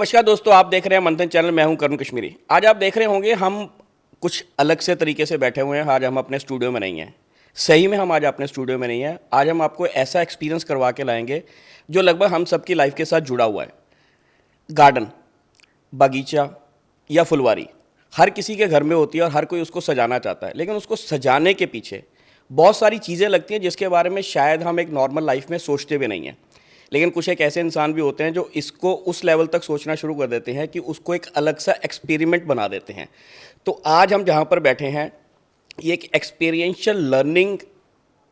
नमस्कार दोस्तों, आप देख रहे हैं मंथन चैनल। मैं हूं करुण कश्मीरी। आज आप देख रहे होंगे हम कुछ अलग से तरीके से बैठे हुए हैं। आज हम अपने स्टूडियो में नहीं हैं। सही में हम आज अपने स्टूडियो में नहीं हैं। आज हम आपको ऐसा एक्सपीरियंस करवा के लाएंगे जो लगभग हम सबकी लाइफ के साथ जुड़ा हुआ है। गार्डन, बगीचा या फुलवारी हर किसी के घर में होती है और हर कोई उसको सजाना चाहता है, लेकिन उसको सजाने के पीछे बहुत सारी चीज़ें लगती हैं जिसके बारे में शायद हम एक नॉर्मल लाइफ में सोचते भी नहीं हैं। लेकिन कुछ एक ऐसे इंसान भी होते हैं जो इसको उस लेवल तक सोचना शुरू कर देते हैं कि उसको एक अलग सा एक्सपेरिमेंट बना देते हैं। तो आज हम जहाँ पर बैठे हैं, ये एक एक्सपीरियंशियल लर्निंग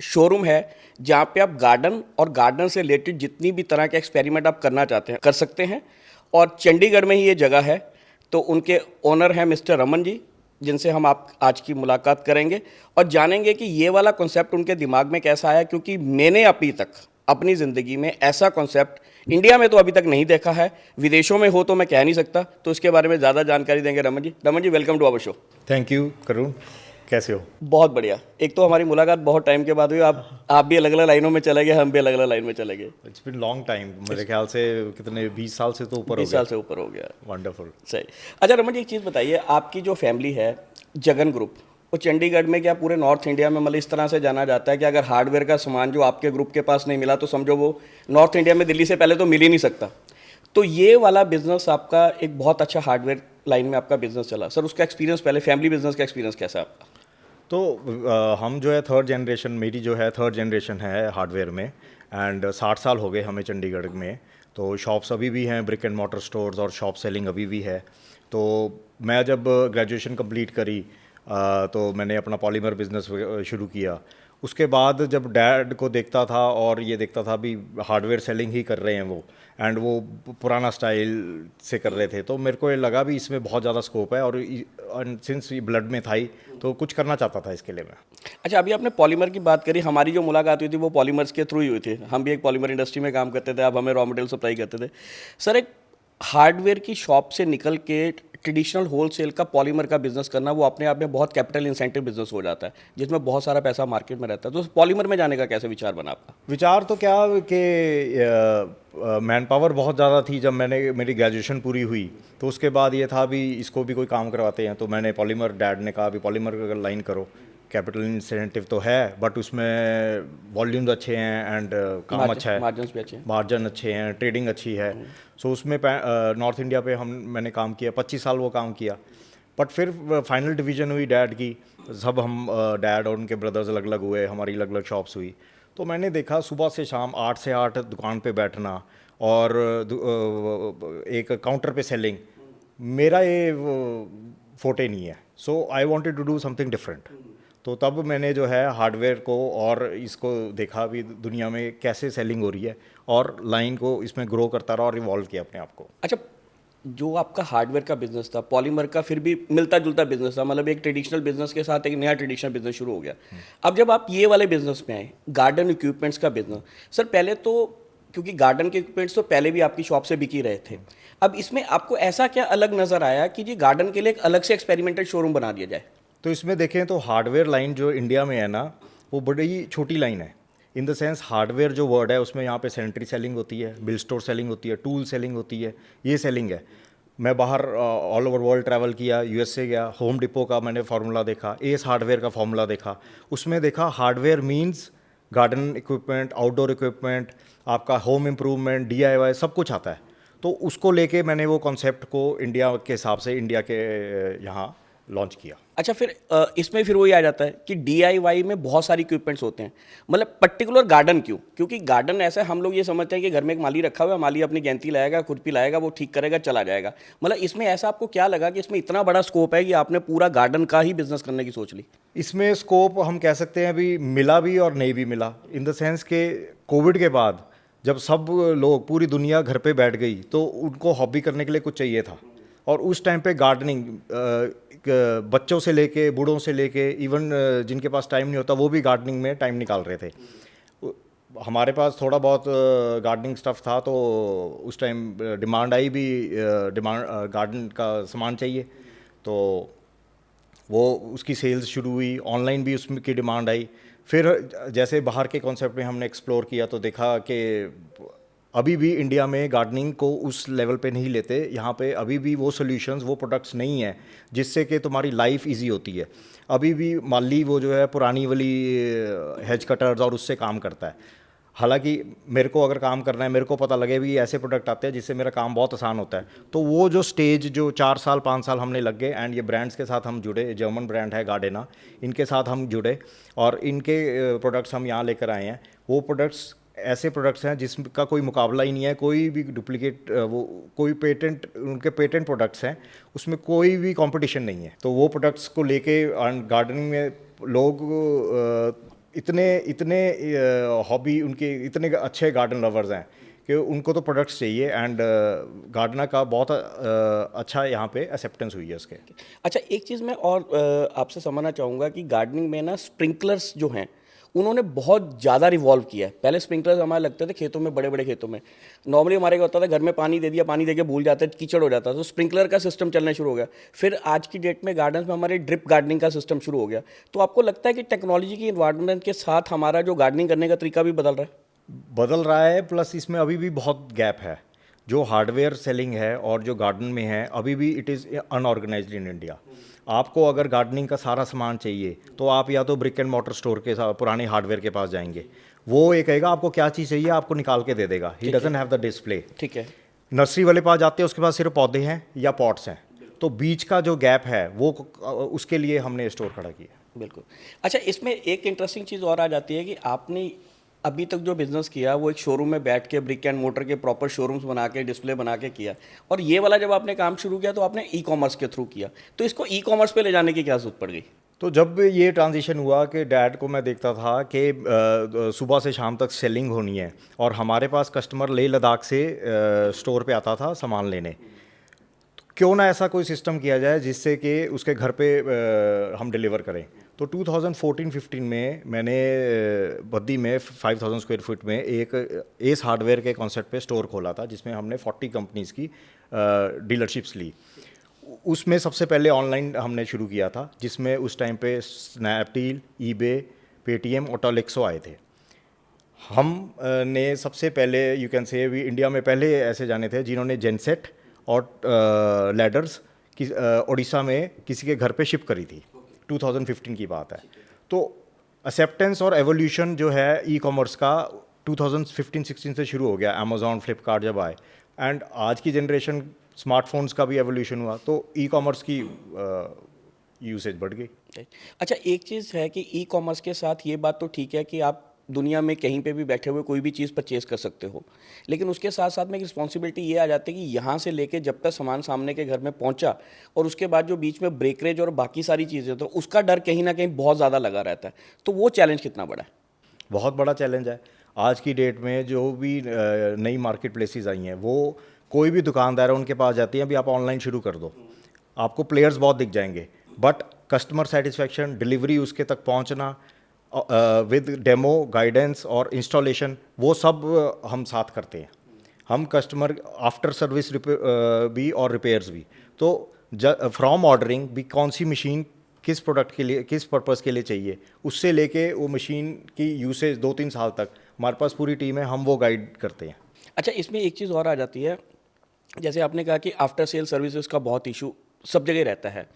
शोरूम है जहाँ पे आप गार्डन और गार्डन से रिलेटेड जितनी भी तरह के एक्सपेरिमेंट आप करना चाहते हैं कर सकते हैं। और चंडीगढ़ में ही ये जगह है। तो उनके ओनर हैं मिस्टर रमन जी, जिनसे हम आप आज की मुलाकात करेंगे और जानेंगे कि ये वाला कॉन्सेप्ट उनके दिमाग में कैसा आया, क्योंकि मैंने अभी तक अपनी ज़िंदगी में ऐसा कॉन्सेप्ट इंडिया में तो अभी तक नहीं देखा है। विदेशों में हो तो मैं कह नहीं सकता। तो इसके बारे में ज़्यादा जानकारी देंगे Raman ji. Raman ji, welcome to our show. Thank you Karun, कैसे हो? बहुत बढ़िया। एक तो हमारी मुलाकात बहुत टाइम के बाद हुई। आप भी अलग अलग लाइनों में चले गए, हम भी अलग अलग लाइन में चले गए। इट्स बिन लॉन्ग टाइम, मेरे ख्याल से कितने 20 साल से तो ऊपर हो 20 गया। साल से ऊपर हो गया। वंडरफुल। सही। अच्छा रमन जी, एक चीज़ बताइए, आपकी जो फैमिली है जगन ग्रुप, वो चंडीगढ़ में क्या पूरे नॉर्थ इंडिया में मतलब इस तरह से जाना जाता है कि अगर हार्डवेयर का सामान जो आपके ग्रुप के पास नहीं मिला तो समझो वो नॉर्थ इंडिया में दिल्ली से पहले तो मिल ही नहीं सकता। तो ये वाला बिजनेस आपका एक बहुत अच्छा हार्डवेयर लाइन में आपका बिजनेस चला। सर उसका एक्सपीरियंस, पहले फैमिली बिजनेस का एक्सपीरियंस कैसा है आपका? तो हम जो है थर्ड जनरेशन, मेरी जो है थर्ड जनरेशन है हार्डवेयर में। एंड 60 साल हो गए हमें चंडीगढ़ में। तो शॉप्स अभी भी हैं, ब्रिक एंड मोटर स्टोर्स और शॉप सेलिंग अभी भी है। तो मैं जब ग्रेजुएशन कंप्लीट करी तो मैंने अपना पॉलीमर बिजनेस शुरू किया। उसके बाद जब डैड को देखता था और ये देखता था भी हार्डवेयर सेलिंग ही कर रहे हैं वो, एंड वो पुराना स्टाइल से कर रहे थे, तो मेरे को ये लगा भी इसमें बहुत ज़्यादा स्कोप है और सिंस ये ब्लड में था ही, तो कुछ करना चाहता था इसके लिए मैं। अच्छा, अभी आपने पॉलीमर की बात करी। हमारी जो मुलाकात हुई थी वो पॉलीमर्स के थ्रू ही हुई थी। हम भी एक पॉलीमर इंडस्ट्री में काम करते थे, आप हमें रॉ मटेरियल सप्लाई करते थे। सर, एक हार्डवेयर की शॉप से निकल के ट्रेडिशनल होलसेल का पॉलीमर का बिजनेस करना, वो अपने आप में बहुत कैपिटल इंसेंटिव बिजनेस हो जाता है जिसमें बहुत सारा पैसा मार्केट में रहता है। तो पॉलीमर में जाने का कैसे विचार बना आपका? विचार तो क्या कि मैन पावर बहुत ज़्यादा थी जब मेरी ग्रेजुएशन पूरी हुई। तो उसके बाद ये था भी इसको भी कोई काम करवाते हैं, तो मैंने पॉलीमर, डैड ने कहा भी पॉलीमर का लाइन करो, कैपिटल इंसेंटिव तो है बट उसमें वॉल्यूम्स अच्छे हैं एंड काम अच्छा है, मार्जिन भी अच्छे हैं। मार्जिन अच्छे हैं, ट्रेडिंग अच्छी है। सो उसमें नॉर्थ इंडिया पे मैंने काम किया, 25 साल वो काम किया। बट फिर फाइनल डिवीज़न हुई डैड की। सब हम डैड और उनके ब्रदर्स अलग अलग हुए, हमारी अलग अलग शॉप्स हुई। तो मैंने देखा सुबह से शाम 8 से 8 दुकान पे बैठना और एक काउंटर पे सेलिंग, मेरा ये फोटे नहीं है। So I wanted to do something different. तो तब मैंने जो है हार्डवेयर को और इसको देखा भी दुनिया में कैसे सेलिंग हो रही है और लाइन को इसमें ग्रो करता रहा और इवॉल्व किया अपने आप को। अच्छा, जो आपका हार्डवेयर का बिजनेस था, पॉलीमर का फिर भी मिलता जुलता बिजनेस था, मतलब एक ट्रेडिशनल बिजनेस के साथ एक नया ट्रेडिशनल बिजनेस शुरू हो गया। अब जब आप ये वाले बिजनेस में आए, गार्डन इक्विपमेंट्स का बिजनेस, सर पहले तो क्योंकि गार्डन के इक्विपमेंट्स तो पहले भी आपकी शॉप से बिक ही रहे थे, अब इसमें आपको ऐसा क्या अलग नज़र आया कि जी गार्डन के लिए एक अलग से एक्सपेरिमेंटल शोरूम बना दिया जाए? तो इसमें देखें तो हार्डवेयर लाइन जो इंडिया में है ना, वो बड़ी छोटी लाइन है। इन द सेंस हार्डवेयर जो वर्ड है उसमें यहाँ पे सैनिटरी सेलिंग होती है, बिल स्टोर सेलिंग होती है, टूल सेलिंग होती है, ये सेलिंग है। मैं बाहर ऑल ओवर वर्ल्ड ट्रैवल किया, यूएसए गया, होम डिपो का मैंने फार्मूला देखा, एस हार्डवेयर का फार्मूला देखा। उसमें देखा hardware means garden equipment, outdoor equipment, आपका होम इम्प्रूवमेंट, डीआईवाई सब कुछ आता है। तो उसको लेके मैंने वो कॉन्सेप्ट को इंडिया के हिसाब से इंडिया के यहाँ लॉन्च किया। अच्छा, फिर इसमें फिर वही आ जाता है कि डीआईवाई में बहुत सारी इक्विपमेंट्स होते हैं, मतलब पर्टिकुलर गार्डन क्यों? क्योंकि गार्डन ऐसा हम लोग ये समझते हैं कि घर में एक माली रखा हुआ है, माली अपनी गैंती लाएगा, खुरपी लाएगा, वो ठीक करेगा, चला जाएगा। मतलब इसमें ऐसा आपको क्या लगा कि इसमें इतना बड़ा स्कोप है कि आपने पूरा गार्डन का ही बिजनेस करने की सोच ली? इसमें स्कोप हम कह सकते हैं अभी मिला भी और नहीं भी मिला। इन द सेंस के कोविड के बाद जब सब लोग, पूरी दुनिया घर पे बैठ गई, तो उनको हॉबी करने के लिए कुछ चाहिए था। और उस टाइम पे गार्डनिंग बच्चों से लेके बूढ़ों से लेके इवन जिनके पास टाइम नहीं होता वो भी गार्डनिंग में टाइम निकाल रहे थे। हमारे पास थोड़ा बहुत गार्डनिंग स्टफ़ था, तो उस टाइम डिमांड आई भी, डिमांड गार्डन का सामान चाहिए, तो वो उसकी सेल्स शुरू हुई। ऑनलाइन भी उसकी डिमांड आई। फिर जैसे बाहर के कॉन्सेप्ट में हमने एक्सप्लोर किया तो देखा कि अभी भी इंडिया में गार्डनिंग को उस लेवल पे नहीं लेते। यहाँ पे अभी भी वो सॉल्यूशंस, वो प्रोडक्ट्स नहीं हैं जिससे कि तुम्हारी लाइफ इजी होती है। अभी भी माली वो जो है पुरानी वाली हेज कटर्स और उससे काम करता है। हालांकि मेरे को अगर काम करना है, मेरे को पता लगे भी ऐसे प्रोडक्ट आते हैं जिससे मेरा काम बहुत आसान होता है, तो वो जो स्टेज जो 4 साल 5 साल हमने लग गए, एंड ये ब्रांड्स के साथ हम जुड़े, जर्मन ब्रांड है गार्डेना, इनके साथ हम जुड़े और इनके प्रोडक्ट्स हम यहाँ लेकर आए हैं। वो प्रोडक्ट्स ऐसे प्रोडक्ट्स हैं जिसका कोई मुकाबला ही नहीं है, कोई भी डुप्लीकेट वो कोई पेटेंट, उनके पेटेंट प्रोडक्ट्स हैं, उसमें कोई भी कंपटीशन नहीं है। तो वो प्रोडक्ट्स को लेके गार्डनिंग में लोग इतने इतने हॉबी, उनके इतने अच्छे गार्डन लवर्स हैं कि उनको तो प्रोडक्ट्स चाहिए, एंड गार्डना का बहुत अच्छा यहाँ पे एक्सेप्टेंस हुई है उसके। अच्छा, एक चीज़ मैं और आपसे समझना चाहूँगा कि गार्डनिंग में ना स्प्रिंकलर्स जो हैं उन्होंने बहुत ज़्यादा रिवॉल्व किया है। पहले स्प्रिंकलर्स हमारे लगते थे खेतों में, बड़े बड़े खेतों में नॉर्मली हमारे क्या होता था, घर में पानी दे दिया, पानी दे के भूल जाते, कीचड़ हो जाता, तो स्प्रिंकलर का सिस्टम चलना शुरू हो गया। फिर आज की डेट में गार्डन्स में हमारे ड्रिप गार्डनिंग का सिस्टम शुरू हो गया। तो आपको लगता है कि टेक्नोलॉजी की इन्वायरमेंट के साथ हमारा जो गार्डनिंग करने का तरीका भी बदल रहा है? बदल रहा है, प्लस इसमें अभी भी बहुत गैप है। जो हार्डवेयर सेलिंग है और जो गार्डन में है, अभी भी it is unorganised in India. आपको अगर गार्डनिंग का सारा सामान चाहिए तो आप या तो ब्रिक एंड मॉर्टर स्टोर के साथ पुराने हार्डवेयर के पास जाएंगे, वो ये कहेगा आपको क्या चीज़ चाहिए, आपको निकाल के दे देगा। He doesn't have the display. ठीक है। नर्सरी वाले पास जाते हैं, उसके पास सिर्फ पौधे हैं या पॉट्स हैं, तो बीच का जो गैप है वो उसके लिए हमने स्टोर खड़ा किया। बिल्कुल। अच्छा, इसमें एक इंटरेस्टिंग चीज़ और आ जाती है कि आपने अभी तक जो बिज़नेस किया वो एक शोरूम में बैठ के ब्रिक एंड मोटर के प्रॉपर शोरूम्स बना के, डिस्प्ले बना के किया, और ये वाला जब आपने काम शुरू किया तो आपने ई कॉमर्स के थ्रू किया। तो इसको ई कॉमर्स पे ले जाने की क्या जरूरत पड़ गई? तो जब ये ट्रांजिशन हुआ कि डैड को मैं देखता था कि सुबह से शाम तक सेलिंग होनी है और हमारे पास कस्टमर लेह लद्दाख से स्टोर पे आता था सामान लेने, तो क्यों ना ऐसा कोई सिस्टम किया जाए जिससे कि उसके घर पे हम डिलीवर करें। तो 2014-15 में मैंने बद्दी में 5000 स्क्वायर फीट में एक एस हार्डवेयर के कॉन्सेप्ट पे स्टोर खोला था, जिसमें हमने 40 कंपनीज़ की डीलरशिप्स ली। उसमें सबसे पहले ऑनलाइन हमने शुरू किया था, जिसमें उस टाइम पे स्नैपडील, ईबे, पेटीएम और टोलेक्सो आए थे। हम ने सबसे पहले, यू कैन से, भी इंडिया में पहले ऐसे जाने थे जिन्होंने जेनसेट और लैडर्स उड़ीसा में किसी के घर पे शिप करी थी। 2015 की बात है। तो एक्सेप्टेंस और एवोल्यूशन जो है ई कॉमर्स का 2015-16 से शुरू हो गया, अमेजॉन, फ्लिपकार्ट जब आए, एंड आज की जनरेशन स्मार्टफोन्स का भी एवोल्यूशन हुआ, तो ई कॉमर्स की यूसेज बढ़ गई। अच्छा, एक चीज़ है कि ई कॉमर्स के साथ ये बात तो ठीक है कि आप दुनिया में कहीं पे भी बैठे हुए कोई भी चीज़ परचेज कर सकते हो, लेकिन उसके साथ साथ में एक रिस्पॉन्सिबिलिटी ये आ जाती है कि यहाँ से लेके जब तक सामान सामने के घर में पहुँचा और उसके बाद जो बीच में ब्रेकरेज और बाकी सारी चीज़ें, तो उसका डर कहीं ना कहीं बहुत ज़्यादा लगा रहता है। तो वो चैलेंज कितना बड़ा है? बहुत बड़ा चैलेंज है। आज की डेट में जो भी नई मार्केट प्लेसेस आई हैं, वो कोई भी दुकानदार है उनके पास जाती हैं, अभी आप ऑनलाइन शुरू कर दो, आपको प्लेयर्स बहुत दिख जाएंगे, बट कस्टमर सेटिस्फेक्शन, डिलीवरी उसके तक पहुंचना, विद डेमो, गाइडेंस और इंस्टॉलेशन, वो सब हम साथ करते हैं। हम कस्टमर आफ्टर सर्विस भी और रिपेयर्स भी। तो फ्रॉम ऑर्डरिंग भी कौन सी मशीन किस प्रोडक्ट के लिए, किस पर्पस के लिए चाहिए, उससे लेके वो मशीन की यूसेज 2-3 साल तक हमारे पास पूरी टीम है, हम वो गाइड करते हैं। अच्छा, इसमें एक चीज़ और आ जाती है, जैसे आपने कहा कि आफ्टर सेल सर्विसेज का बहुत इशू सब जगह रहता है।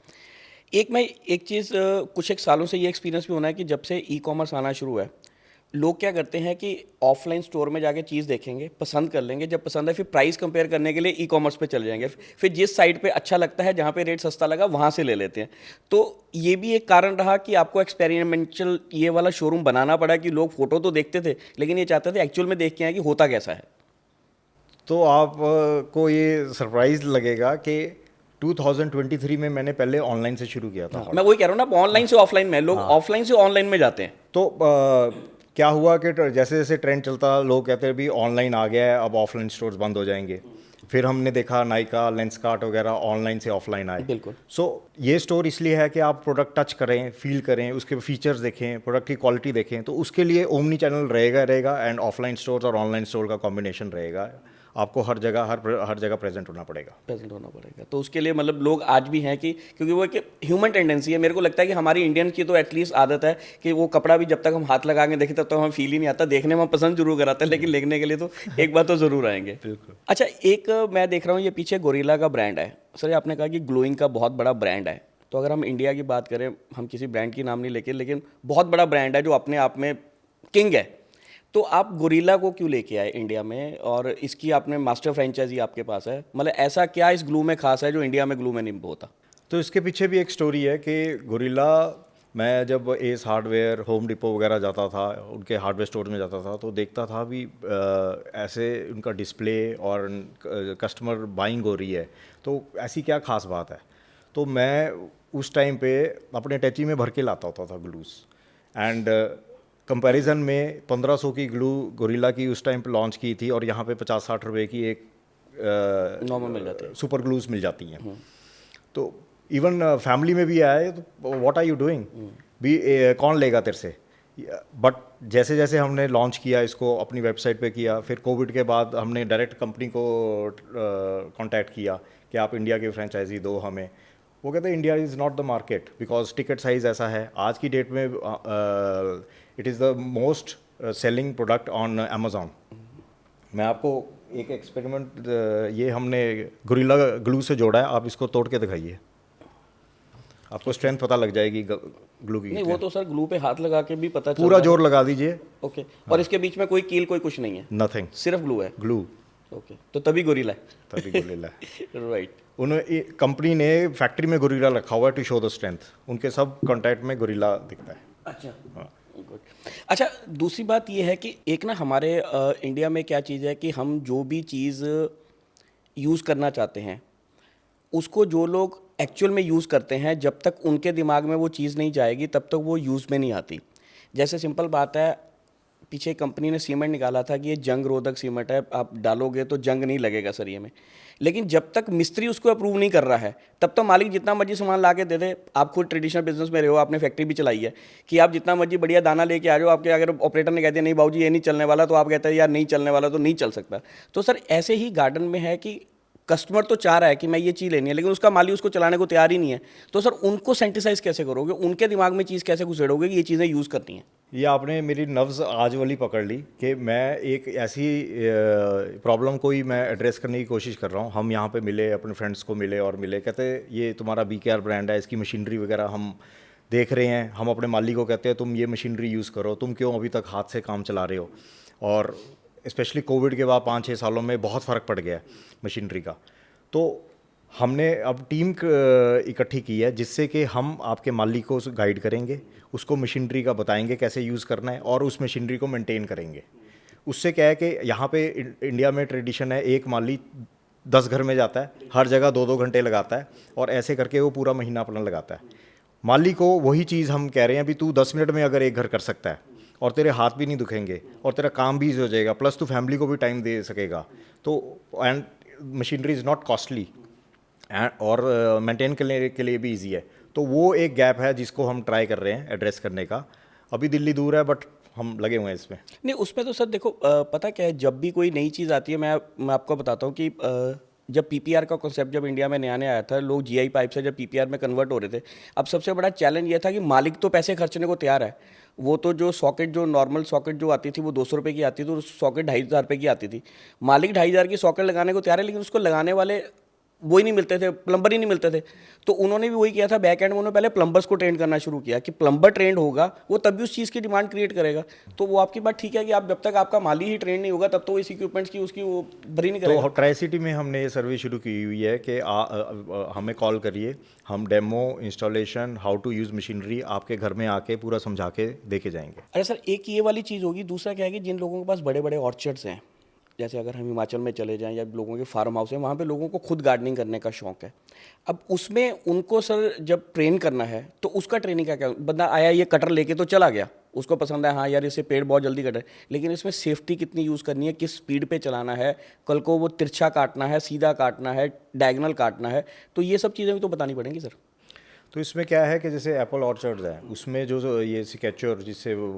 एक चीज़ कुछ एक सालों से ये एक्सपीरियंस भी होना है कि जब से ई कॉमर्स आना शुरू है, लोग क्या करते हैं कि ऑफलाइन स्टोर में जाके चीज़ देखेंगे, पसंद कर लेंगे, जब पसंद है फिर प्राइस कंपेयर करने के लिए ई कॉमर्स पे चले जाएंगे, फिर जिस साइट पे अच्छा लगता है, जहाँ पे रेट सस्ता लगा, वहाँ से ले लेते हैं। तो ये भी एक कारण रहा कि आपको एक्सपेरिमेंटल ये वाला शोरूम बनाना पड़ा कि लोग फोटो तो देखते थे लेकिन ये चाहते थे एक्चुअल में देख के आए कि होता कैसा है। तो आप को ये सरप्राइज लगेगा कि 2023 में मैंने पहले ऑनलाइन से शुरू किया था। मैं वही कह रहा हूँ ना, ऑनलाइन से ऑफलाइन में, लोग ऑफलाइन से ऑनलाइन में जाते हैं। तो क्या हुआ कि जैसे जैसे ट्रेंड चलता, लोग कहते हैं भी ऑनलाइन आ गया है, अब ऑफलाइन स्टोर्स बंद हो जाएंगे। फिर हमने देखा नाइका, लेंसकार्ट वगैरह ऑनलाइन से ऑफलाइन आए। बिल्कुल। सो ये स्टोर इसलिए है कि आप प्रोडक्ट टच करें, फील करें, उसके फीचर्स देखें, प्रोडक्ट की क्वालिटी देखें, तो उसके लिए ओमनी चैनल रहेगा एंड ऑफलाइन स्टोर्स और ऑनलाइन स्टोर का कॉम्बिनेशन रहेगा। आपको हर जगह प्रेजेंट होना पड़ेगा। प्रेजेंट होना पड़ेगा। तो उसके लिए मतलब लोग आज भी हैं कि क्योंकि वो एक ह्यूमन टेंडेंसी है, मेरे को लगता है कि हमारी इंडियन की तो एटलीस्ट आदत है कि वो कपड़ा भी जब तक हम हाथ लगा के देखें तब तक हमें फील ही नहीं आता, देखने में हम पसंद जरूर कराते हैं लेकिन लेने के लिए तो एक बार तो ज़रूर आएंगे। बिल्कुल। अच्छा, एक मैं देख रहा हूँ ये पीछे गोरिल्ला का ब्रांड है सर, ये आपने कहा कि ग्लोइंग का बहुत बड़ा ब्रांड है, तो अगर हम इंडिया की बात करें, हम किसी ब्रांड की नाम नहीं लेके, लेकिन बहुत बड़ा ब्रांड है जो अपने आप में किंग है, तो आप गोरिल्ला को क्यों लेके आए इंडिया में और इसकी आपने मास्टर फ्रेंचाइजी आपके पास है, मतलब ऐसा क्या इस ग्लू में खास है जो इंडिया में ग्लू में नहीं होता? तो इसके पीछे भी एक स्टोरी है कि गोरिल्ला, मैं जब एस हार्डवेयर, होम डिपो वगैरह जाता था, उनके हार्डवेयर स्टोर में जाता था, तो देखता था भी ऐसे उनका डिस्प्ले और कस्टमर बाइंग हो रही है, तो ऐसी क्या खास बात है। तो मैं उस टाइम पे अपने टैची में भर के लाता होता था ग्लूस, एंड कंपैरिजन में 1500 की ग्लू गोरिल्ला की उस टाइम पे लॉन्च की थी, और यहाँ पे 50-60 रुपए की एक नॉर्मल मिल जाते हैं। सुपर ग्लूस मिल जाती हैं। तो इवन फैमिली में भी आए तो व्हाट आर यू डूइंग भी, कौन लेगा तेरे से। बट जैसे जैसे हमने लॉन्च किया इसको, अपनी वेबसाइट पे किया, फिर कोविड के बाद हमने डायरेक्ट कंपनी को कांटेक्ट किया कि आप इंडिया की फ्रेंचाइजी दो हमें। वो कहते हैं India is not the market, because ticket size ऐसा है आज की डेट में। It is the most selling product on Amazon. मैं आपको एक एक्सपेरिमेंट, ये हमने गोरिल्ला ग्लू से जोड़ा है, आप इसको तोड़ के दिखाइए, आपको स्ट्रेंथ पता लग जाएगी ग्लू की। नहीं, वो तो सर ग्लू पे हाथ लगा के भी पता पूरा चलता जोर लगा दीजिए। ओके, और इसके बीच में कोई कील कोई कुछ नहीं है, नथिंग, सिर्फ ग्लू है। ग्लू। ओके, तो तभी गोरिल्ला है। तभी गोरिल्ला है। राइट। उन्होंने कंपनी ने फैक्ट्री में गोरिल्ला रखा हुआ है टू शो द स्ट्रेंथ, उनके सब कॉन्टैक्ट में गोरिल्ला दिखता है। अच्छा, हाँ। गुड। अच्छा, दूसरी बात ये है कि एक ना हमारे इंडिया में क्या चीज़ है कि हम जो भी चीज़ यूज़ करना चाहते हैं उसको जो लोग एक्चुअल में यूज़ करते हैं, जब तक उनके दिमाग में वो चीज़ नहीं जाएगी तब तक वो यूज़ में नहीं आती। जैसे सिंपल बात है, पीछे कंपनी ने सीमेंट निकाला था कि ये जंग रोधक सीमेंट है, आप डालोगे तो जंग नहीं लगेगा सरिये में, लेकिन जब तक मिस्त्री उसको अप्रूव नहीं कर रहा है तब तक मालिक जितना मर्जी सामान ला के दे दे। आप खुद ट्रेडिशनल बिजनेस में रहे हो, आपने फैक्ट्री भी चलाई है, कि आप जितना मर्जी बढ़िया दाना लेके आ जाओ, आपके अगर ऑपरेटर ने कह दिया नहीं बाबूजी ये नहीं चलने वाला, तो आप कहते हैं यार नहीं चलने वाला तो नहीं चल सकता। तो सर ऐसे ही गार्डन में है कि कस्टमर तो चाह रहा है कि मैं ये चीज़ लेनी है, लेकिन उसका माली उसको चलाने को तैयार ही नहीं है, तो सर उनको सेंटिसाइज कैसे करोगे, उनके दिमाग में चीज़ कैसे घुसेड़ोगे कि ये चीज़ें यूज़ करनी है? ये आपने मेरी नब्ज़ आज वाली पकड़ ली कि मैं एक ऐसी प्रॉब्लम को ही मैं एड्रेस करने की कोशिश कर रहा हूँ। हम यहाँ पे मिले, अपने फ्रेंड्स को मिले और मिले, कहते ये तुम्हारा BKR ब्रांड है, इसकी मशीनरी वगैरह हम देख रहे हैं, हम अपने माली को कहते हैं तुम ये मशीनरी यूज़ करो, तुम क्यों अभी तक हाथ से काम चला रहे हो। और स्पेशली कोविड के बाद 5-6 सालों में बहुत फ़र्क पड़ गया है मशीनरी का। तो हमने अब टीम इकट्ठी की है जिससे कि हम आपके माली को गाइड करेंगे, उसको मशीनरी का बताएंगे कैसे यूज़ करना है और उस मशीनरी को मेंटेन करेंगे। उससे क्या है कि यहाँ पे इंडिया में ट्रेडिशन है, एक माली 10 घर में जाता है, हर जगह 2-2 घंटे लगाता है और ऐसे करके वो पूरा महीना अपना लगाता है। माली को वही चीज़ हम कह रहे हैं, अभी तू 10 मिनट में अगर एक घर कर सकता है और तेरे हाथ भी नहीं दुखेंगे और तेरा काम भी हो जाएगा, प्लस तू फैमिली को भी टाइम दे सकेगा, तो and machinery is not costly और मेंटेन करने के लिए भी इजी है। तो वो एक गैप है जिसको हम ट्राई कर रहे हैं एड्रेस करने का। अभी दिल्ली दूर है बट हम लगे हुए हैं इसमें। नहीं, उसमें तो सर देखो पता क्या है, जब भी कोई नई चीज़ आती है, मैं आपको बताता हूँ कि जब PPR का कॉन्सेप्ट जब इंडिया में नया नया आया था, लोग GI पाइप से जब PPR में कन्वर्ट हो रहे थे, अब सबसे बड़ा चैलेंज ये था कि मालिक तो पैसे खर्चने को तैयार है, वो तो जो सॉकेट, जो नॉर्मल सॉकेट जो आती थी वो 200 रुपये की आती थी और सॉकेट 2500 रुपये की आती थी। मालिक 2500 की सॉकेट लगाने को तैयार है, लेकिन उसको लगाने वाले वो ही नहीं मिलते थे, प्लम्बर ही नहीं मिलते थे। तो उन्होंने भी वही किया था, बैक एंड में उन्होंने पहले प्लम्बर्स को ट्रेन करना शुरू किया कि प्लम्बर ट्रेंड होगा वो तभी उस चीज़ की डिमांड क्रिएट करेगा। तो वो आपकी बात ठीक है कि आप जब तक आपका माली ही ट्रेंड नहीं होगा तब तो इस इक्विपमेंट्स की उसकी वो भरी नहीं करेगा। तो ट्राई सिटी में हमने ये सर्वे शुरू की हुई है कि हमें कॉल करिए, हम demo, installation, how to use machinery आपके घर में आके पूरा समझा के देके जाएंगे। अरे सर, एक ये वाली चीज़ होगी, दूसरा क्या है कि जिन लोगों के पास बड़े बड़े ऑर्चर्ड्स हैं, जैसे अगर हम हिमाचल में चले जाएं या लोगों के फार्म हाउस हैं, वहाँ पे लोगों को खुद गार्डनिंग करने का शौक है। अब उसमें उनको सर जब ट्रेन करना है तो उसका ट्रेनिंग क्या, बंदा आया ये कटर लेके तो चला गया, उसको पसंद है, हाँ यार इससे पेड़ बहुत जल्दी कटे, लेकिन इसमें सेफ्टी कितनी यूज़ करनी है, किस स्पीड पे चलाना है, कल को वो तिरछा काटना है, सीधा काटना है, डायगोनल काटना है, तो ये सब चीज़ें भी तो बतानी पड़ेंगी सर। तो इसमें क्या है कि जैसे एप्पल ऑर्चर्ड्स हैं, उसमें जो ये सिकेचर जिससे वो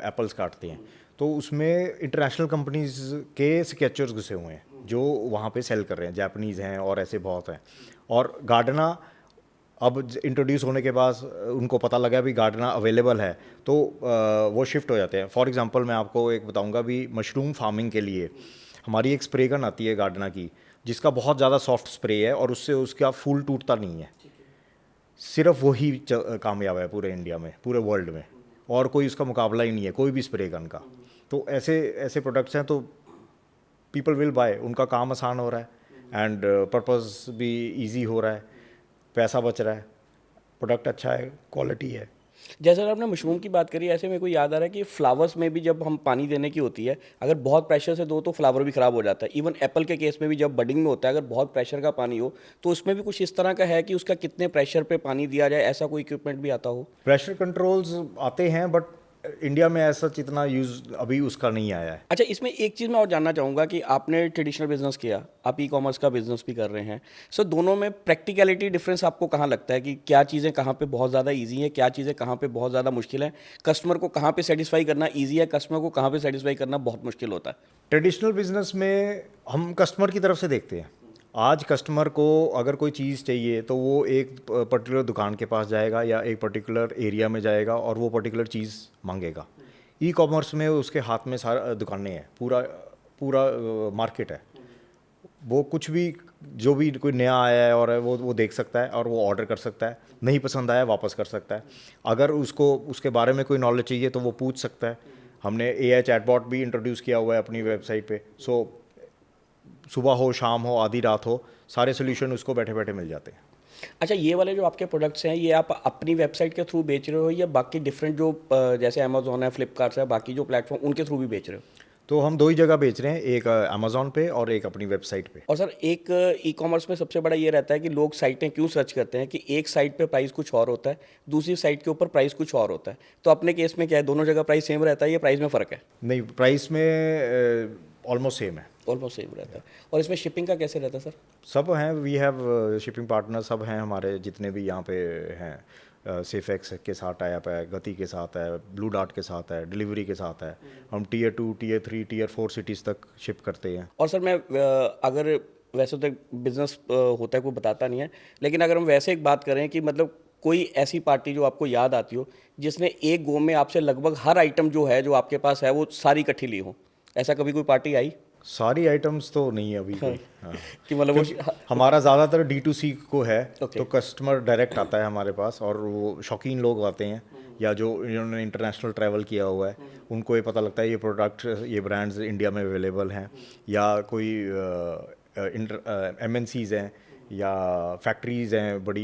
एप्पल्स काटते हैं, तो उसमें इंटरनेशनल कंपनीज के स्केचर्स घुसे हुए हैं। जो वहाँ पे सेल कर रहे हैं, जापानीज़ हैं और ऐसे बहुत हैं। और गार्डना अब इंट्रोड्यूस होने के बाद उनको पता लगा भी गार्डना अवेलेबल है, तो वो शिफ्ट हो जाते हैं। फॉर एग्जांपल मैं आपको एक बताऊंगा भी, मशरूम फार्मिंग के लिए हमारी एक स्प्रे गन आती है गार्डना की, जिसका बहुत ज़्यादा सॉफ्ट स्प्रे है और उससे उसका फूल टूटता नहीं है। सिर्फ वही कामयाब है पूरे इंडिया में, पूरे वर्ल्ड में, और कोई उसका मुकाबला ही नहीं है कोई भी स्प्रे गन का। तो ऐसे ऐसे प्रोडक्ट्स हैं, तो पीपल विल बाय, उनका काम आसान हो रहा है एंड पर्पस भी इजी हो रहा है, पैसा बच रहा है, प्रोडक्ट अच्छा है, क्वालिटी है। जैसे आपने मशरूम की बात करी, ऐसे मेरे को याद आ रहा है कि फ्लावर्स में भी जब हम पानी देने की होती है, अगर बहुत प्रेशर से दो तो फ्लावर भी ख़राब हो जाता है। इवन एप्पल के केस में भी जब बडिंग में होता है, अगर बहुत प्रेशर का पानी हो तो उसमें भी कुछ इस तरह का है कि उसका कितने प्रेशर पे पानी दिया जाए, ऐसा कोई इक्विपमेंट भी आता हो? प्रेशर कंट्रोल्स आते हैं, बट इंडिया में ऐसा इतना यूज़ अभी उसका नहीं आया है। अच्छा, इसमें एक चीज़ मैं और जानना चाहूँगा कि आपने ट्रेडिशनल बिजनेस किया, आप ई कॉमर्स का बिजनेस भी कर रहे हैं, सो दोनों में प्रैक्टिकलिटी डिफरेंस आपको कहाँ लगता है कि क्या चीज़ें कहाँ पे बहुत ज़्यादा इजी हैं, क्या चीज़ें कहाँ पे बहुत ज़्यादा मुश्किल है? कस्टमर को कहाँ पे सेटिस्फाई करना ईजी है, कस्टमर को कहाँ पे सेटिस्फाई करना बहुत मुश्किल होता है? ट्रेडिशनल बिजनेस में हम कस्टमर की तरफ से देखते हैं। आज कस्टमर को अगर कोई चीज़ चाहिए तो वो एक पर्टिकुलर दुकान के पास जाएगा या एक पर्टिकुलर एरिया में जाएगा और वो पर्टिकुलर चीज़ मांगेगा। ई कॉमर्स में उसके हाथ में सारा दुकानें हैं, पूरा पूरा मार्केट है। वो कुछ भी, जो भी कोई नया आया है और वो देख सकता है और वो ऑर्डर कर सकता है, नहीं पसंद आया वापस कर सकता है। अगर उसको उसके बारे में कोई नॉलेज चाहिए तो वो पूछ सकता है। हमने AI चैटबॉट भी इंट्रोड्यूस किया हुआ है अपनी वेबसाइट पे। सो सुबह हो, शाम हो, आधी रात हो, सारे सोल्यूशन उसको बैठे बैठे मिल जाते हैं। अच्छा, ये वाले जो आपके प्रोडक्ट्स हैं, ये आप अपनी वेबसाइट के थ्रू बेच रहे हो या बाकी डिफरेंट जो जैसे अमेजोन है, फ्लिपकार्ट है, बाकी जो प्लेटफॉर्म उनके थ्रू भी बेच रहे हो? तो हम दो ही जगह बेच रहे हैं, एक अमेजोन पे और एक अपनी वेबसाइट पे। और सर, एक ई कॉमर्स में सबसे बड़ा ये रहता है कि लोग साइटें क्यों सर्च करते हैं कि एक साइट पे प्राइस कुछ और होता है, दूसरी साइट के ऊपर प्राइस कुछ और होता है। तो अपने केस में क्या है, दोनों जगह प्राइस सेम रहता है या प्राइस में फ़र्क है? नहीं, प्राइस में ऑलमोस्ट सेम है। ऑलमोस्ट सेम रहता है। और इसमें शिपिंग का कैसे रहता है सर? सब हैं, वी हैव शिपिंग पार्टनर, सब हैं हमारे जितने भी यहाँ पे हैं। सेफेक्स के साथ टाइप है, गति के साथ है, ब्लू डार्ट के साथ है, डिलीवरी के साथ है। हम Tier 2, Tier 3, Tier 4 सिटीज़ तक शिप करते हैं। और सर मैं अगर वैसे तो बिजनेस होता है, कोई बताता नहीं है, लेकिन अगर हम वैसे एक बात करें कि मतलब कोई ऐसी पार्टी जो आपको याद आती हो जिसने एक गो में आपसे लगभग हर आइटम जो है जो आपके पास है वो सारी इकट्ठी ली हो, ऐसा कभी कोई पार्टी आई? सारी आइटम्स तो नहीं है अभी कोई। हाँ। कि मतलब वो हमारा ज़्यादातर D2C को है। Okay. तो कस्टमर डायरेक्ट आता है हमारे पास और वो शौकीन लोग आते हैं, या जो इन्होंने इंटरनेशनल ट्रैवल किया हुआ है, उनको ये पता लगता है ये प्रोडक्ट, ये ब्रांड्स इंडिया में अवेलेबल हैं, या कोई MNCs हैं या फैक्ट्रीज़ हैं, बड़ी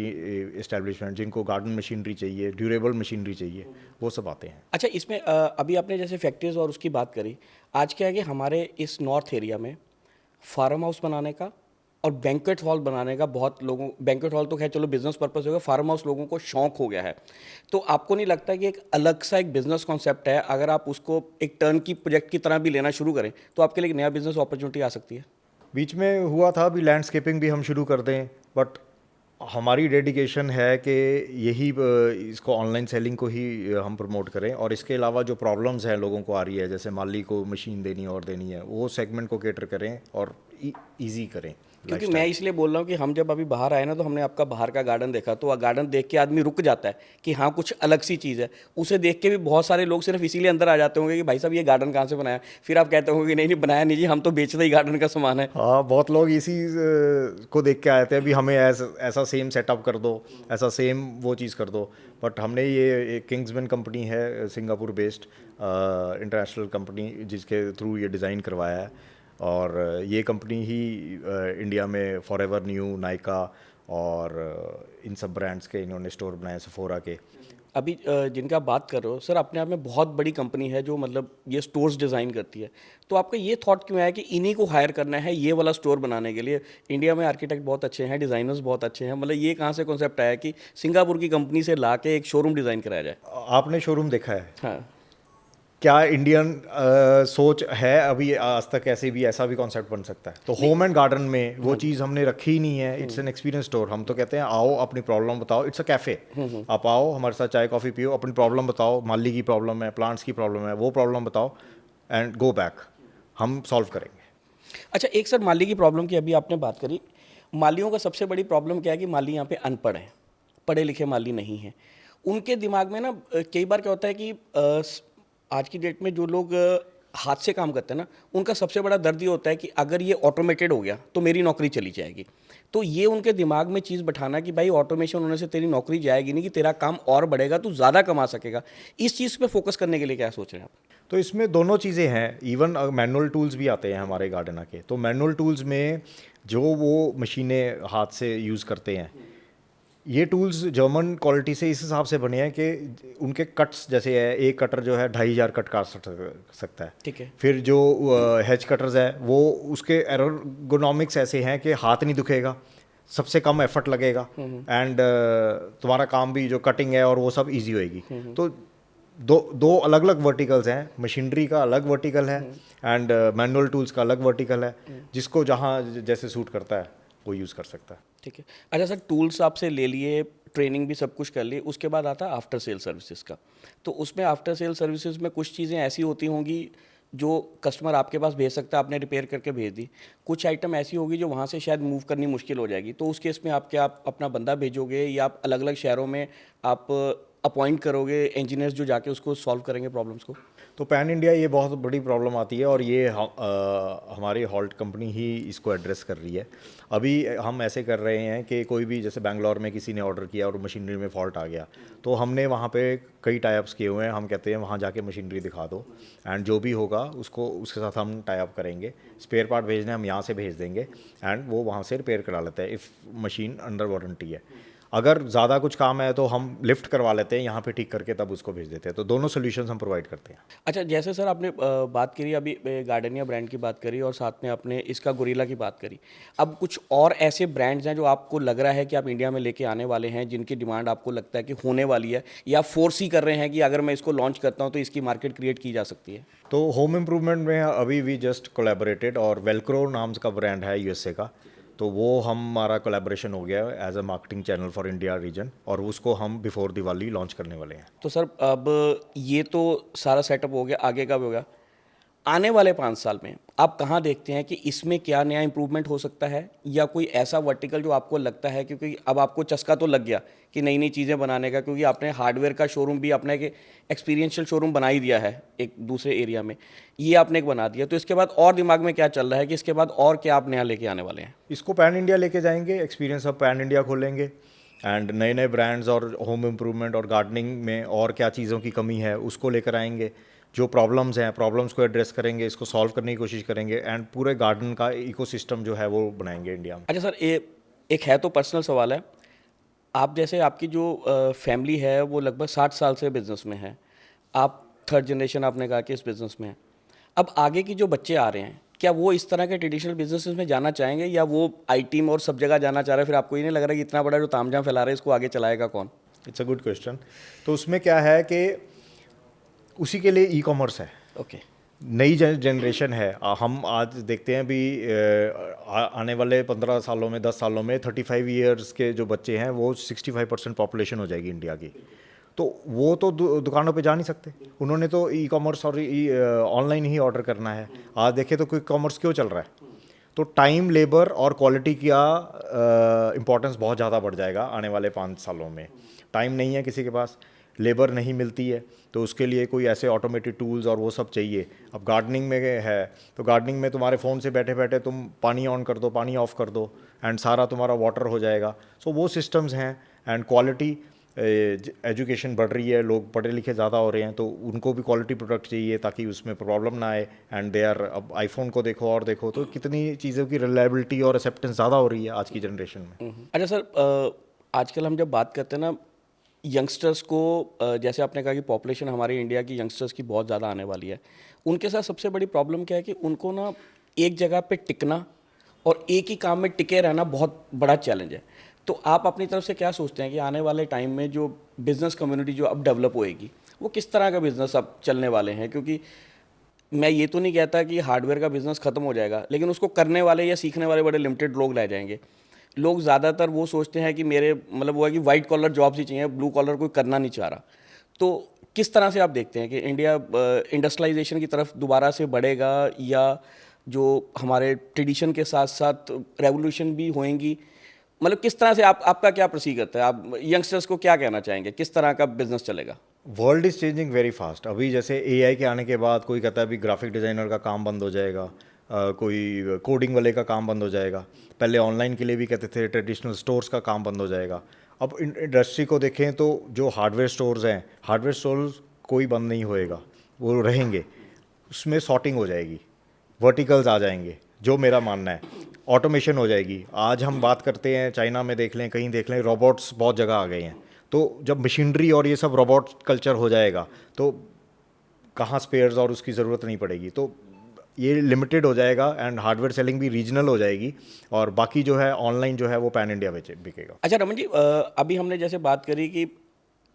इस्टेब्लिशमेंट, जिनको गार्डन मशीनरी चाहिए, ड्यूरेबल मशीनरी चाहिए, वो सब आते हैं। अच्छा, इसमें अभी आपने जैसे फैक्ट्रीज और उसकी बात करी, आज क्या है कि हमारे इस नॉर्थ एरिया में फार्म हाउस बनाने का और बैंक्वेट हॉल बनाने का बहुत लोगों, बैंक्वेट हॉल तो खैर चलो बिजनेस पर्पस होगा, फार्म हाउस लोगों को शौक हो गया है। तो आपको नहीं लगता कि एक अलग सा एक बिजनेस कॉन्सेप्ट है, अगर आप उसको एक टर्न की प्रोजेक्ट की तरह भी लेना शुरू करें तो आपके लिए एक नया बिजनेस अपॉर्चुनिटी आ सकती है? बीच में हुआ था भी लैंडस्केपिंग भी हम शुरू कर दें, बट हमारी डेडिकेशन है कि यही इसको ऑनलाइन सेलिंग को ही हम प्रमोट करें, और इसके अलावा जो प्रॉब्लम्स हैं लोगों को आ रही है, जैसे माली को मशीन देनी और देनी है, वो सेगमेंट को केटर करें और ईजी करें। क्योंकि मैं इसलिए बोल रहा हूँ कि हम जब अभी बाहर आए ना तो हमने आपका बाहर का गार्डन देखा, तो गार्डन देख के आदमी रुक जाता है कि हाँ कुछ अलग सी चीज़ है। उसे देख के भी बहुत सारे लोग सिर्फ इसीलिए अंदर आ जाते होंगे कि भाई साहब ये गार्डन कहाँ से बनाया, फिर आप कहते होंगे कि नहीं नहीं बनाया नहीं जी, हम तो बेचते ही गार्डन का सामान है। हाँ, बहुत लोग इसी को देख के आए थे, अभी हमें ऐसा सेम सेटअप कर दो, ऐसा सेम वो चीज़ कर दो। बट हमने ये एक किंग्समैन कंपनी है, सिंगापुर बेस्ड इंटरनेशनल कंपनी, जिसके थ्रू ये डिज़ाइन करवाया है, और ये कंपनी ही इंडिया में फॉरएवर न्यू, नायका और इन सब ब्रांड्स के इन्होंने स्टोर बनाए, सफोरा के। अभी जिनका बात कर रहे हो सर, अपने आप में बहुत बड़ी कंपनी है जो मतलब ये स्टोर्स डिज़ाइन करती है, तो आपका ये थॉट क्यों आया कि इन्हीं को हायर करना है ये वाला स्टोर बनाने के लिए? इंडिया में आर्किटेक्ट बहुत अच्छे हैं, डिज़ाइनर्स बहुत अच्छे हैं, मतलब ये कहाँ से कॉन्सेप्ट आया कि सिंगापुर की कंपनी से ला के एक शोरूम डिज़ाइन कराया जाए? आपने शोरूम देखा है? हाँ। क्या इंडियन सोच है अभी आज तक ऐसे भी, ऐसा भी कॉन्सेप्ट बन सकता है? तो होम एंड गार्डन में वो चीज़ हमने रखी ही नहीं है। It's an experience store. हम तो कहते हैं आओ अपनी प्रॉब्लम बताओ, इट्स अ कैफ़े। आप आओ हमारे साथ चाय कॉफ़ी पियो, अपनी प्रॉब्लम बताओ, माली की प्रॉब्लम है, प्लांट्स की प्रॉब्लम है, वो प्रॉब्लम बताओ एंड गो बैक, हम सॉल्व करेंगे। अच्छा, एक सर माली की प्रॉब्लम की अभी आपने बात करी। मालियों का सबसे बड़ी प्रॉब्लम क्या है कि माली यहाँ पे अनपढ़ हैं, पढ़े लिखे माली नहीं हैं। उनके दिमाग में ना कई बार क्या होता है कि आज की डेट में जो लोग हाथ से काम करते हैं ना, उनका सबसे बड़ा दर्द ये होता है कि अगर ये ऑटोमेटेड हो गया तो मेरी नौकरी चली जाएगी। तो ये उनके दिमाग में चीज़ बैठाना कि भाई ऑटोमेशन होने से तेरी नौकरी जाएगी नहीं, कि तेरा काम और बढ़ेगा, तू ज़्यादा कमा सकेगा। इस चीज़ पे फोकस करने के लिए क्या सोच रहे हैं आप? तो इसमें दोनों चीज़ें हैं। इवन मैनुअल टूल्स भी आते हैं हमारे गार्डन के। तो मैनुअल टूल्स में जो वो मशीनें हाथ से यूज़ करते हैं, ये टूल्स जर्मन क्वालिटी से इस हिसाब से बने हैं कि उनके कट्स जैसे है, एक कटर जो है 2500 कट काट सकता है। ठीक है। फिर जो हेज कटर्स है वो उसके एर्गोनॉमिक्स ऐसे हैं कि हाथ नहीं दुखेगा, सबसे कम एफर्ट लगेगा, एंड तुम्हारा काम भी जो कटिंग है और वो सब इजी होएगी। तो दो दो अलग अलग वर्टिकल्स हैं। मशीनरी का अलग वर्टिकल है एंड मैनुअल टूल्स का अलग वर्टिकल है, जिसको जहाँ जैसे सूट करता है वो यूज़ कर सकता है। ठीक है। अच्छा सर, टूल्स आपसे ले लिए, ट्रेनिंग भी सब कुछ कर ली, उसके बाद आता है आफ्टर सेल सर्विसेज का। तो उसमें आफ्टर सेल सर्विसेज में कुछ चीज़ें ऐसी होती होंगी जो कस्टमर आपके पास भेज सकता है, आपने रिपेयर करके भेज दी। कुछ आइटम ऐसी होगी जो वहाँ से शायद मूव करनी मुश्किल हो जाएगी। तो उस केस में आप क्या आप अपना बंदा भेजोगे या आप अलग अलग शहरों में आप अपॉइंट करोगे इंजीनियर्स जो जाके उसको सॉल्व करेंगे प्रॉब्लम्स को? तो पैन इंडिया ये बहुत बड़ी प्रॉब्लम आती है और ये हमारी हॉल्ट कंपनी ही इसको एड्रेस कर रही है। अभी हम ऐसे कर रहे हैं कि कोई भी जैसे बैंगलोर में किसी ने ऑर्डर किया और मशीनरी में फॉल्ट आ गया, तो हमने वहाँ पे कई टाइप्स किए हुए हैं। हम कहते हैं वहाँ जाके मशीनरी दिखा दो एंड जो भी होगा उसको उसके साथ हम टाई अप करेंगे। स्पेयर पार्ट भेजने हम यहाँ से भेज देंगे एंड वो वहाँ से रिपेयर करा लेते हैं इफ़ मशीन अंडर वारंटी है। अगर ज़्यादा कुछ काम है तो हम लिफ्ट करवा लेते हैं यहाँ पे ठीक करके, तब उसको भेज देते हैं। तो दोनों सोल्यूशंस हम प्रोवाइड करते हैं। अच्छा, जैसे सर आपने बात करी अभी गार्डनिया ब्रांड की बात करी और साथ में आपने इसका गोरिल्ला की बात करी। अब कुछ और ऐसे ब्रांड्स हैं जो आपको लग रहा है कि आप इंडिया में लेके आने वाले हैं, जिनकी डिमांड आपको लगता है कि होने वाली है, या फोर्स ही कर रहे हैं कि अगर मैं इसको लॉन्च करता हूँ तो इसकी मार्केट क्रिएट की जा सकती है? तो होम इम्प्रूवमेंट में अभी वी जस्ट कोलैबोरेटेड और वेलक्रो नाम का ब्रांड है यूएसए का, तो वो हमारा कोलैबोरेशन हो गया है as a marketing channel for India region, और उसको हम बिफोर दिवाली लॉन्च करने वाले हैं। तो सर अब ये तो सारा सेटअप हो गया, आगे का भी होगा। आने वाले 5 साल में आप कहाँ देखते हैं कि इसमें क्या नया इंप्रूवमेंट हो सकता है, या कोई ऐसा वर्टिकल जो आपको लगता है, क्योंकि अब आपको चस्का तो लग गया कि नई नई चीज़ें बनाने का, क्योंकि आपने हार्डवेयर का शोरूम भी अपने एक एक्सपीरियंशियल शोरूम बना ही दिया है एक दूसरे एरिया में, ये आपने एक बना दिया। तो इसके बाद और दिमाग में क्या चल रहा है कि इसके बाद और क्या आप नया लेके आने वाले हैं? इसको पैन इंडिया लेके जाएंगे, एक्सपीरियंस अब पैन इंडिया खोलेंगे एंड नए नए ब्रांड्स और होम इम्प्रूवमेंट और गार्डनिंग में और क्या चीज़ों की कमी है उसको लेकर आएंगे। जो प्रॉब्लम्स हैं, प्रॉब्लम्स को एड्रेस करेंगे, इसको सॉल्व करने की कोशिश करेंगे एंड पूरे गार्डन का इकोसिस्टम जो है वो बनाएंगे इंडिया में। अच्छा सर, एक है तो पर्सनल सवाल है। आप जैसे आपकी जो फैमिली है वो लगभग 60 साल से बिजनेस में है, आप थर्ड जनरेशन आपने कहा कि इस बिज़नेस में है। अब आगे की जो बच्चे आ रहे हैं, क्या वो इस तरह के ट्रेडिशनल बिजनेसेस में जाना चाहेंगे, या वो आईटी में और सब जगह जाना चाह रहे हैं? फिर आपको ये नहीं लग रहा कि इतना बड़ा जो तामझाम फैला रहे हैं इसको आगे चलाएगा कौन? It's a good question. तो उसमें क्या है कि उसी के लिए ई कॉमर्स है। ओके। नई जनरेशन है। हम आज देखते हैं भी आने वाले 15 सालों में, 10 सालों में 35 ईयर्स के जो बच्चे हैं वो 65% पॉपुलेशन हो जाएगी इंडिया की। तो वो तो दुकानों पे जा नहीं सकते, उन्होंने तो ई कॉमर्स और ऑनलाइन ही ऑर्डर करना है। आज देखें तो क्विक कॉमर्स क्यों चल रहा है, तो टाइम, लेबर और क्वालिटी का इम्पोर्टेंस बहुत ज़्यादा बढ़ जाएगा आने वाले 5 सालों में। टाइम नहीं है किसी के पास, लेबर नहीं मिलती है, तो उसके लिए कोई ऐसे ऑटोमेटेड टूल्स और वो सब चाहिए। अब गार्डनिंग में है तो गार्डनिंग में तुम्हारे फ़ोन से बैठे बैठे तुम पानी ऑन कर दो, पानी ऑफ कर दो एंड सारा तुम्हारा वाटर हो जाएगा। सो वो सिस्टम्स हैं एंड क्वालिटी, एजुकेशन बढ़ रही है, लोग पढ़े लिखे ज़्यादा हो रहे हैं, तो उनको भी क्वालिटी प्रोडक्ट चाहिए ताकि उसमें प्रॉब्लम ना आए एंड दे आर। अब आईफोन को देखो और देखो तो कितनी चीज़ों की रिलायबिलिटी और एक्सेप्टेंस ज़्यादा हो रही है आज की जनरेशन में। अच्छा सर, आजकल हम जब बात करते हैं ना यंगस्टर्स को, जैसे आपने कहा कि पॉपुलेशन हमारी इंडिया की यंगस्टर्स की बहुत ज़्यादा आने वाली है, उनके साथ सबसे बड़ी प्रॉब्लम क्या है कि उनको ना एक जगह पे टिकना और एक ही काम में टिके रहना बहुत बड़ा चैलेंज है। तो आप अपनी तरफ से क्या सोचते हैं कि आने वाले टाइम में जो बिज़नेस कम्युनिटी जो अब डेवलप होएगी, वो किस तरह का बिज़नेस अब चलने वाले हैं? क्योंकि मैं ये तो नहीं कहता कि हार्डवेयर का बिज़नेस ख़त्म हो जाएगा, लेकिन उसको करने वाले या सीखने वाले बड़े लिमिटेड लोग रह जाएंगे। लोग ज़्यादातर वो सोचते हैं कि मेरे मतलब वो है कि वाइट कॉलर जॉब्स ही चाहिए, ब्लू कॉलर कोई करना नहीं चाह रहा। तो किस तरह से आप देखते हैं कि इंडिया इंडस्ट्रियलाइजेशन की तरफ दोबारा से बढ़ेगा, या जो हमारे ट्रेडिशन के साथ साथ रेवोल्यूशन भी होएंगी, मतलब किस तरह से आपका क्या प्रोसीजर है, आप यंगस्टर्स को क्या कहना चाहेंगे, किस तरह का बिजनेस चलेगा? World is changing very fast. अभी जैसे एआई के आने के बाद कोई कहता है अभी ग्राफिक डिज़ाइनर का काम बंद हो जाएगा, कोई कोडिंग वाले का काम बंद हो जाएगा। पहले ऑनलाइन के लिए भी कहते थे ट्रेडिशनल स्टोर्स का काम बंद हो जाएगा। अब इंडस्ट्री को देखें तो जो हार्डवेयर स्टोर्स हैं, हार्डवेयर स्टोर्स कोई बंद नहीं होएगा, वो रहेंगे। उसमें सॉर्टिंग हो जाएगी, वर्टिकल्स आ जाएंगे, जो मेरा मानना है। ऑटोमेशन हो जाएगी। आज हम बात करते हैं चाइना में देख लें, कहीं देख लें, रोबोट्स बहुत जगह आ गए हैं। तो जब मशीनरी और ये सब रोबोट कल्चर हो जाएगा तो कहाँ स्पेयर्स और उसकी ज़रूरत नहीं पड़ेगी। तो ये लिमिटेड हो जाएगा एंड हार्डवेयर सेलिंग भी रीजनल हो जाएगी, और बाकी जो है ऑनलाइन जो है वो पैन इंडिया बिकेगा। अच्छा रमन जी, अभी हमने जैसे बात करी कि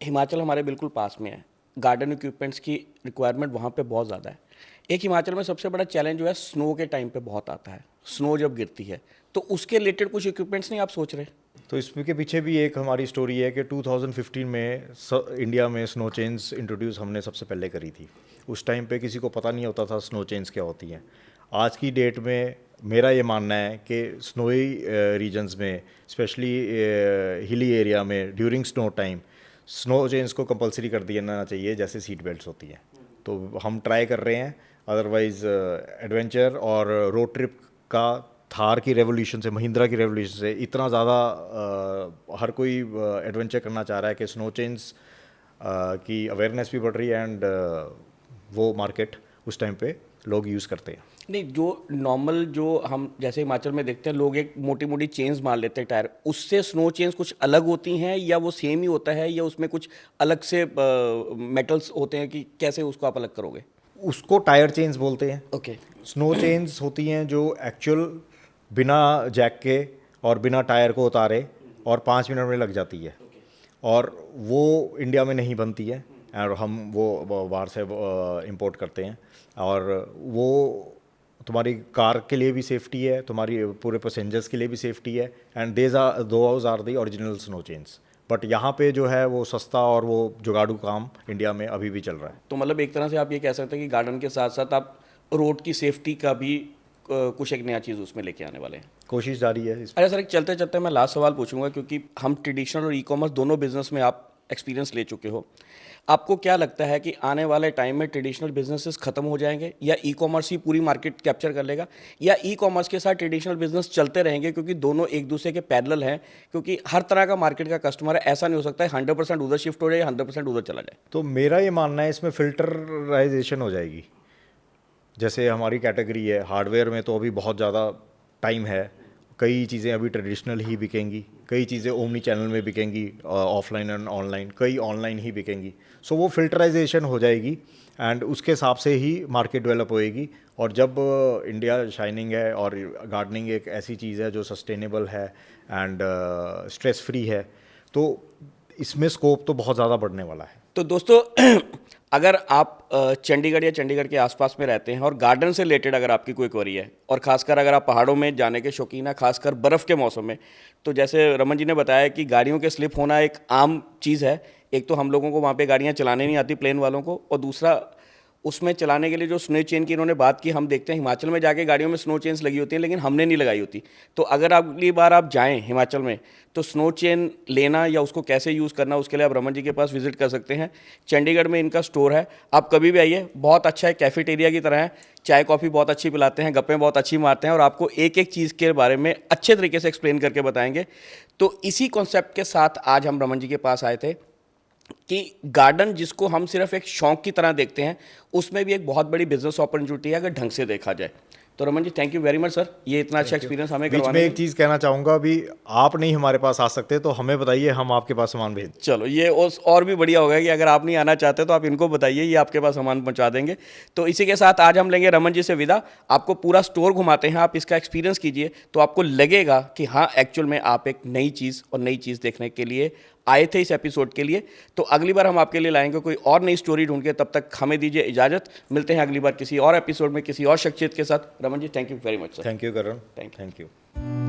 हिमाचल हमारे बिल्कुल पास में है, गार्डन इक्विपमेंट्स की रिक्वायरमेंट वहाँ पे बहुत ज़्यादा है। एक हिमाचल में सबसे बड़ा चैलेंज जो है स्नो के टाइम पे बहुत आता है, स्नो जब गिरती है, तो उसके रिलेटेड कुछ इक्विपमेंट्स नहीं आप सोच रहे? तो इसके पीछे भी एक हमारी स्टोरी है कि 2015 में इंडिया में स्नो चेन्स इंट्रोड्यूस हमने सबसे पहले करी थी। उस टाइम पे किसी को पता नहीं होता था स्नो चेन्स क्या होती हैं। आज की डेट में मेरा ये मानना है कि स्नोई रीजन्स में, स्पेशली हिली एरिया में, during snow time snow chains को कंपलसरी कर देना चाहिए, जैसे सीट बेल्ट्स होती हैं। तो हम ट्राई कर रहे हैं। अदरवाइज़ एडवेंचर और रोड ट्रिप का थार की रेवोल्यूशन से, महिंद्रा की रेवोल्यूशन से इतना ज़्यादा हर कोई एडवेंचर करना चाह रहा है कि स्नो चेन्स की अवेयरनेस भी बढ़ रही है एंड वो मार्केट उस टाइम पे लोग यूज़ करते हैं। नहीं, जो नॉर्मल जो हम जैसे हिमाचल में देखते हैं, लोग एक मोटी मोटी चेन्स मार लेते हैं टायर, उससे स्नो चेन्स कुछ अलग होती हैं या वो सेम ही होता है, या उसमें कुछ अलग से मेटल्स होते हैं, कि कैसे उसको आप अलग करोगे? उसको टायर चेन्स बोलते हैं। ओके। स्नो चेन्स होती हैं जो एक्चुअल बिना जैक के और बिना टायर को उतारे और 5 मिनट में लग जाती है, और वो इंडिया में नहीं बनती है और हम वो बाहर से इंपोर्ट करते हैं। और वो तुम्हारी कार के लिए भी सेफ्टी है, तुम्हारी पूरे पैसेंजर्स के लिए भी सेफ्टी है, and those are the original snow chains. But यहाँ पे जो है वो सस्ता और वो जुगाड़ू काम इंडिया में अभी भी चल रहा है। तो मतलब एक तरह से आप ये कह सकते हैं कि गार्डन के साथ साथ आप रोड की सेफ्टी का भी कुछ एक नया चीज़ उसमें लेके आने वाले हैं। कोशिश जारी है इस। अरे सर, एक चलते चलते मैं लास्ट सवाल पूछूंगा, क्योंकि हम ट्रेडिशनल और ई कॉमर्स दोनों बिजनेस में आप एक्सपीरियंस ले चुके हो। आपको क्या लगता है कि आने वाले टाइम में ट्रेडिशनल बिजनेसेस खत्म हो जाएंगे, या ई कॉमर्स ही पूरी मार्केट कैप्चर कर लेगा, या ई कॉमर्स के साथ ट्रेडिशनल बिजनेस चलते रहेंगे, क्योंकि दोनों एक दूसरे के पैरेलल हैं? क्योंकि हर तरह का मार्केट का कस्टमर है, ऐसा नहीं हो सकता है 100% उधर शिफ्ट हो जाए, 100% उधर चला जाए। तो मेरा ये मानना है इसमें फिल्टराइजेशन हो जाएगी। जैसे हमारी कैटेगरी है हार्डवेयर में, तो अभी बहुत ज़्यादा टाइम है, कई चीज़ें अभी ट्रेडिशनल ही बिकेंगी, कई चीज़ें ओमनी चैनल में बिकेंगी, ऑफलाइन एंड ऑनलाइन, कई ऑनलाइन ही बिकेंगी। सो वो फिल्टराइजेशन हो जाएगी एंड उसके हिसाब से ही मार्केट डेवलप होएगी। और जब इंडिया शाइनिंग है और गार्डनिंग एक ऐसी चीज़ है जो सस्टेनेबल है एंड स्ट्रेस फ्री है, तो इसमें स्कोप तो बहुत ज़्यादा बढ़ने वाला है। तो दोस्तों, अगर आप चंडीगढ़ या चंडीगढ़ के आसपास में रहते हैं और गार्डन से रिलेटेड अगर आपकी कोई क्वेरी है, और खासकर अगर आप पहाड़ों में जाने के शौकीन हैं, खासकर बर्फ़ के मौसम में, तो जैसे रमन जी ने बताया कि गाड़ियों के स्लिप होना एक आम चीज़ है। एक तो हम लोगों को वहाँ पे गाड़ियाँ चलाने नहीं आती, प्लेन वालों को, और दूसरा उसमें चलाने के लिए जो स्नो चेन की इन्होंने बात की, हम देखते हैं हिमाचल में जाके गाड़ियों में स्नो चेन्स लगी होती हैं, लेकिन हमने नहीं लगाई होती। तो अगर अगली बार आप जाएं हिमाचल में, तो स्नो चेन लेना या उसको कैसे यूज़ करना, उसके लिए आप रमन जी के पास विजिट कर सकते हैं। चंडीगढ़ में इनका स्टोर है, आप कभी भी आइए, बहुत अच्छा है, कैफेटेरिया की तरह है, चाय कॉफ़ी बहुत अच्छी पिलाते हैं, गप्पें बहुत अच्छी मारते हैं, और आपको एक एक चीज़ के बारे में अच्छे तरीके से एक्सप्लेन करके बताएंगे। तो इसी कॉन्सेप्ट के साथ आज हम रमन जी के पास आए थे कि गार्डन जिसको हम सिर्फ एक शौक की तरह देखते हैं, उसमें भी एक बहुत बड़ी बिजनेस अपॉर्चुनिटी है अगर ढंग से देखा जाए। तो Raman ji, thank you very much sir, ये इतना अच्छा एक्सपीरियंस हमें बीच करवाने में एक चीज़ कहना चाहूँगा, अभी आप नहीं हमारे पास आ सकते तो हमें बताइए, हम आपके पास सामान भेज। चलो, ये और भी बढ़िया होगा कि अगर आप नहीं आना चाहते तो आप इनको बताइए, ये आपके पास सामान पहुंचा देंगे। तो इसी के साथ आज हम लेंगे रमन जी से विदा। आपको पूरा स्टोर घुमाते हैं, आप इसका एक्सपीरियंस कीजिए, तो आपको लगेगा कि हाँ, एक्चुअल में आप एक नई चीज़ और नई चीज़ देखने के लिए आए थे इस एपिसोड के लिए। तो अगली बार हम आपके लिए लाएंगे कोई और नई स्टोरी ढूंढ के, तब तक हमें दीजिए इजाज़त। मिलते हैं अगली बार किसी और एपिसोड में किसी और शख्सियत के साथ। Raman ji, thank you very much sir. Thank you Karan, Thank you. Thank you.